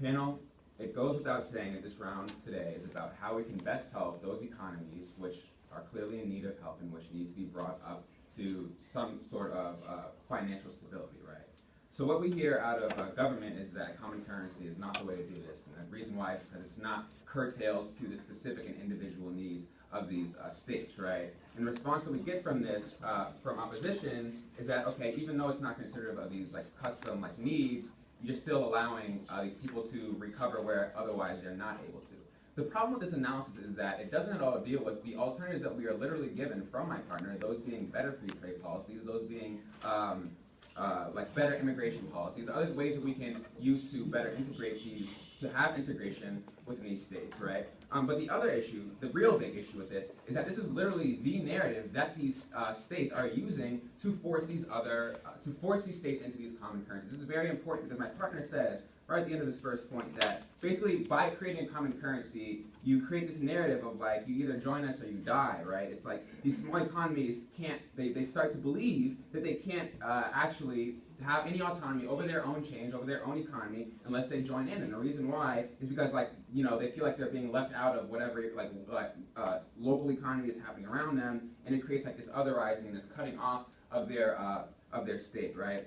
Panel, it goes without saying that this round today is about how we can best help those economies which are clearly in need of help and which need to be brought up to some sort of financial stability, right? So what we hear out of government is that common currency is not the way to do this. And the reason why is because it's not curtailed to the specific and individual needs of these states, right? And the response that we get from this, from opposition, is that, okay, even though it's not considered of these like custom needs, you're still allowing these people to recover where otherwise they're not able to. The problem with this analysis is that it doesn't at all deal with the alternatives that we are literally given from my partner, those being better free trade policies, those being like better immigration policies, other ways that we can use to better integrate these, to have integration within these states, right? But the other issue, the real big issue with this, is that this is literally the narrative that these states are using to force these states into these common currencies. This is very important because my partner says, right at the end of his first point, that basically by creating a common currency, you create this narrative of like, you either join us or you die, right? It's like these small economies can't, they start to believe that they can't actually have any autonomy over their own change, over their own economy, unless they join in. And the reason why is because, like, you know, they feel like they're being left out of whatever, local economy is happening around them, and it creates like this otherizing and this cutting off of their state, right?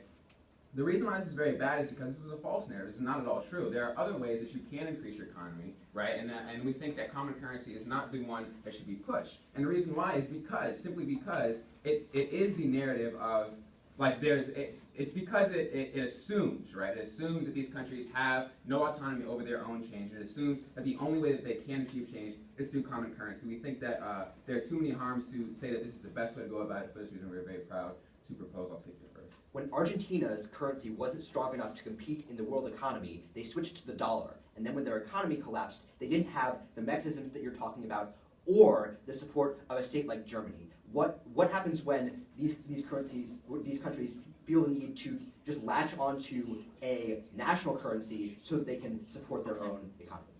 The reason why this is very bad is because this is a false narrative. This is not at all true. There are other ways that you can increase your economy, right? And we think that common currency is not the one that should be pushed. And the reason why is because, simply because it is the narrative of, like, it's because it assumes, right? It assumes that these countries have no autonomy over their own change. It assumes that the only way that they can achieve change is through common currency. We think that there are too many harms to say that this is the best way to go about it. For this reason, we're very proud to propose. I'll take it first. When Argentina's currency wasn't strong enough to compete in the world economy, they switched to the dollar. And then when their economy collapsed, they didn't have the mechanisms that you're talking about or the support of a state like Germany. What happens when these countries feel the need to just latch onto a national currency so that they can support their own economy?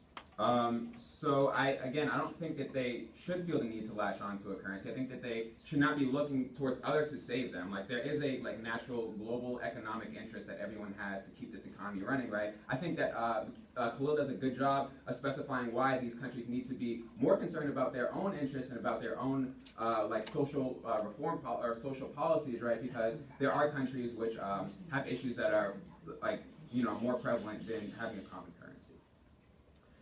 So I don't think that they should feel the need to latch onto a currency. I think that they should not be looking towards others to save them. Like, there is a natural global economic interest that everyone has to keep this economy running, right? I think that Khalil does a good job of specifying why these countries need to be more concerned about their own interests and about their own social reform or social policies, right? Because there are countries which have issues that are more prevalent than having a common currency.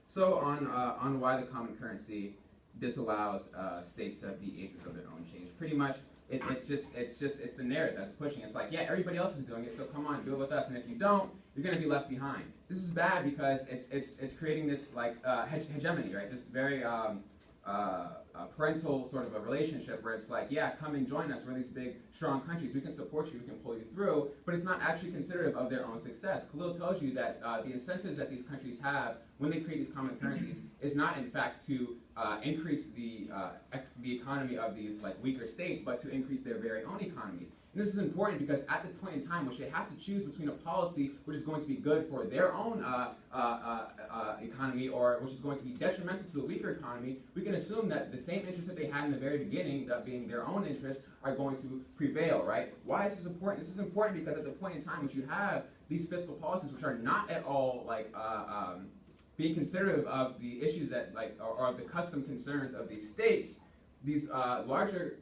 So on why the common currency disallows states to be agents of their own change. Pretty much, it's the narrative that's pushing. It's like, yeah, everybody else is doing it, so come on, do it with us. And if you don't, you're going to be left behind. This is bad because it's creating this hegemony, right? This very parental sort of a relationship where it's like, yeah, come and join us. We're these big, strong countries. We can support you. We can pull you through. But it's not actually considerative of their own success. Khalil tells you that the incentives that these countries have when they create these common currencies is not, in fact, to increase the economy of these weaker states, but to increase their very own economies. And this is important because at the point in time which they have to choose between a policy which is going to be good for their own economy or which is going to be detrimental to the weaker economy, we can assume that the same interests that they had in the very beginning, that being their own interests, are going to prevail, right? Why is this important? This is important because at the point in time which you have these fiscal policies which are not at all being considerative of the issues that or the custom concerns of these states, these larger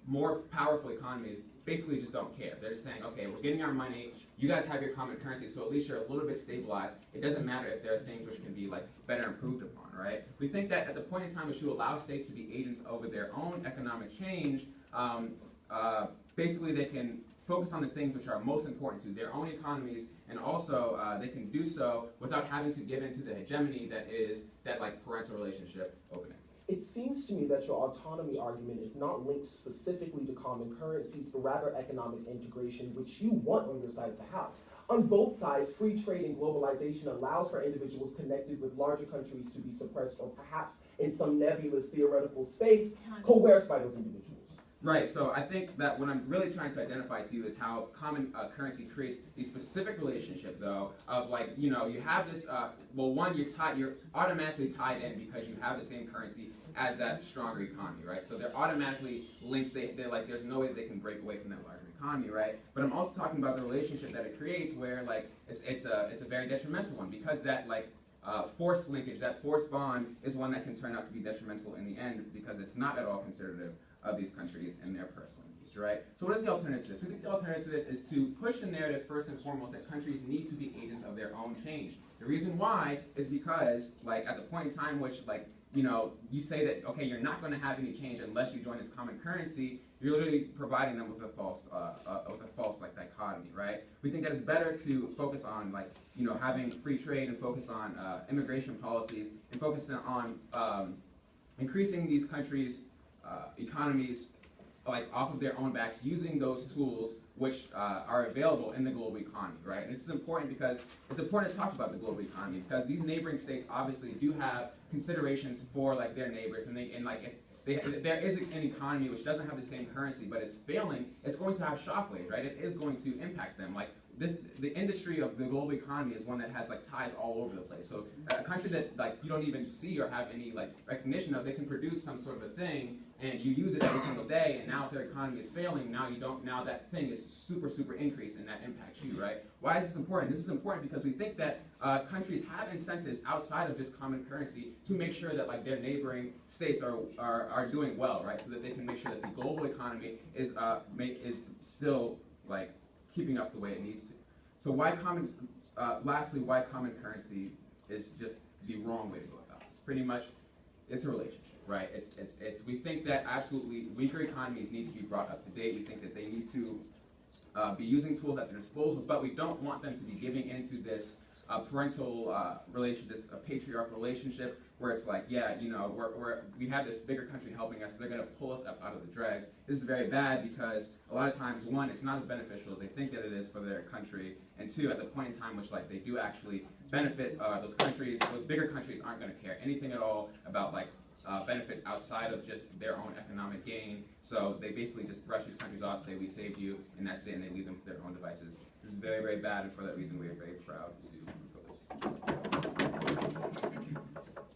more powerful economies basically just don't care. They're just saying, okay, we're getting our money, you guys have your common currency, so at least you're a little bit stabilized. It doesn't matter if there are things which can be better improved upon, right? We think that at the point in time which you allow states to be agents over their own economic change, basically they can focus on the things which are most important to their own economies, and also they can do so without having to give into the hegemony that is that parental relationship opening. It seems to me that your autonomy argument is not linked specifically to common currencies, but rather economic integration, which you want on your side of the house. On both sides, free trade and globalization allows for individuals connected with larger countries to be suppressed or perhaps in some nebulous theoretical space coerced by those individuals. Right, so I think that what I'm really trying to identify to you is how common currency creates the specific relationship, though, of like, you know, you have this, well, one, you're automatically tied in because you have the same currency as that stronger economy, right? So they're automatically linked, they're like, there's no way they can break away from that larger economy, right? But I'm also talking about the relationship that it creates where, like, it's a very detrimental one because that, like, forced linkage, that forced bond is one that can turn out to be detrimental in the end because it's not at all considerative of these countries and their personal needs, right? So what is the alternative to this? We think the alternative to this is to push the narrative first and foremost that countries need to be agents of their own change. The reason why is because, like, at the point in time which, like, you know, you say that, okay, you're not going to have any change unless you join this common currency, you're literally providing them with a false like dichotomy, right? We think that it's better to focus on, like, you know, having free trade and focus on immigration policies and focusing on increasing these countries' economies, like, off of their own backs, using those tools which are available in the global economy, right? And this is important because it's important to talk about the global economy because these neighboring states obviously do have considerations for, like, their neighbors, and if there is an economy which doesn't have the same currency but is failing, it's going to have shockwaves, right? It is going to impact them. Like, the industry of the global economy is one that has, like, ties all over the place. So a country that, like, you don't even see or have any, like, recognition of, they can produce some sort of a thing and you use it every single day, and now if their economy is failing, now that thing is super increased and that impacts you, right? Why is this important? This is important because we think that countries have incentives outside of just common currency to make sure that, like, their neighboring states are doing well, right? So that they can make sure that the global economy is still, like, keeping up the way it needs to. So lastly, why common currency is just the wrong way to go about this. Pretty much, it's a relationship, right? We think that absolutely weaker economies need to be brought up to date. We think that they need to be using tools at their disposal, but we don't want them to be giving into this parental relationship, this patriarchal relationship, where it's like, yeah, you know, we have this bigger country helping us, they're going to pull us up out of the dregs. This is very bad because a lot of times, one, it's not as beneficial as they think that it is for their country, and two, at the point in time which, like, they do actually benefit, those bigger countries aren't going to care anything at all about, like, benefits outside of just their own economic gain. So they basically just brush these countries off, say, we saved you, and that's it, and they leave them to their own devices. This is very bad, and for that reason we are very proud to propose this.